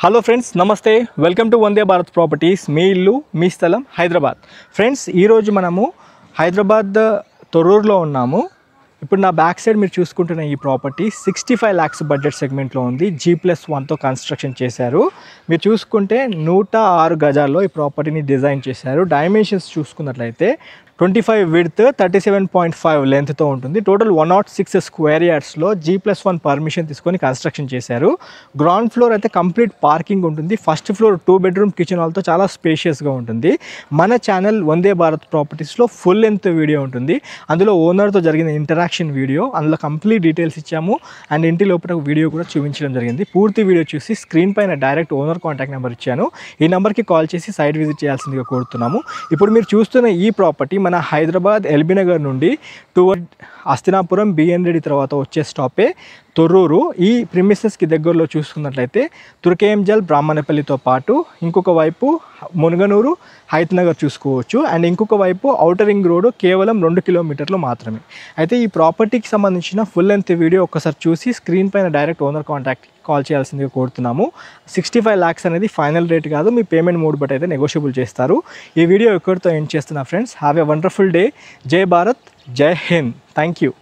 Hello friends, నమస్తే. Welcome to Vande Bharat properties. మీ ఇల్లు మీ స్థలం హైదరాబాద్. ఫ్రెండ్స్, ఈరోజు మనము హైదరాబాద్ తొర్రూరులో ఉన్నాము. ఇప్పుడు నా బ్యాక్ సైడ్ మీరు చూసుకుంటున్న ఈ ప్రాపర్టీ 65 lakhs బడ్జెట్ సెగ్మెంట్లో ఉంది. G+1తో కన్స్ట్రక్షన్ చేశారు. మీరు చూసుకుంటే 106 గజాల్లో ఈ ప్రాపర్టీని డిజైన్ చేశారు. డైమెన్షన్స్ చూసుకున్నట్లయితే 25 విడ్త్, 37.5 లెంత్తో ఉంటుంది. టోటల్ 106 స్క్వేర్ యార్డ్స్లో G+1 పర్మిషన్ తీసుకొని కన్స్ట్రక్షన్ చేశారు. గ్రౌండ్ ఫ్లోర్ అయితే కంప్లీట్ పార్కింగ్ ఉంటుంది. ఫస్ట్ ఫ్లోర్ 2 bedroom కిచెన్ హాల్తో చాలా స్పేషియస్గా ఉంటుంది. మన channel Vande Bharat ప్రాపర్టీస్లో full length video ఉంటుంది. అందులో ఓనర్తో జరిగిన ఇంటరాక్షన్ వీడియో, అందులో కంప్లీట్ డీటెయిల్స్ ఇచ్చాము. అండ్ ఇంటి లోపల వీడియో కూడా చూపించడం జరిగింది. పూర్తి వీడియో చూసి స్క్రీన్ పైన డైరెక్ట్ ఓనర్ కాంటాక్ట్ నెంబర్ ఇచ్చాను. ఈ నెంబర్కి కాల్ చేసి సైట్ విజిట్ చేయాల్సిందిగా కోరుతున్నాము. ఇప్పుడు మీరు చూస్తున్న ఈ ప్రాపర్టీ మన హైదరాబాద్ ఎల్బీ నగర్ నుండి టువర్డ్ అస్తినాపురం, బిఎన్ రెడ్డి తర్వాత వచ్చే స్టాపే తొర్రూరు. ఈ ప్రిమిసెస్కి దగ్గరలో చూసుకున్నట్లయితే తుర్కేంజల్, బ్రాహ్మణపల్లితో పాటు ఇంకొక వైపు మునగనూరు, హైత్ నగర్ చూసుకోవచ్చు. అండ్ ఇంకొక వైపు ఔటర్ రింగ్ రోడ్ కేవలం 2 kilometers మాత్రమే. అయితే ఈ ప్రాపర్టీకి సంబంధించిన ఫుల్ లెంత్ వీడియో ఒక్కసారి చూసి స్క్రీన్ పైన డైరెక్ట్ ఓనర్ కాంటాక్ట్ కాల్ చేయాల్సిందిగా కోరుతున్నాము. 65 lakhs అనేది ఫైనల్ రేట్ కాదు, మీ పేమెంట్ మోడ్ బట్టి అయితే నెగోషియబుల్ చేస్తారు. ఈ వీడియో ఎక్కడితో ఎండ్ చేస్తున్నా friends. Have a wonderful day. జై భారత్, జై హింద్. Thank you.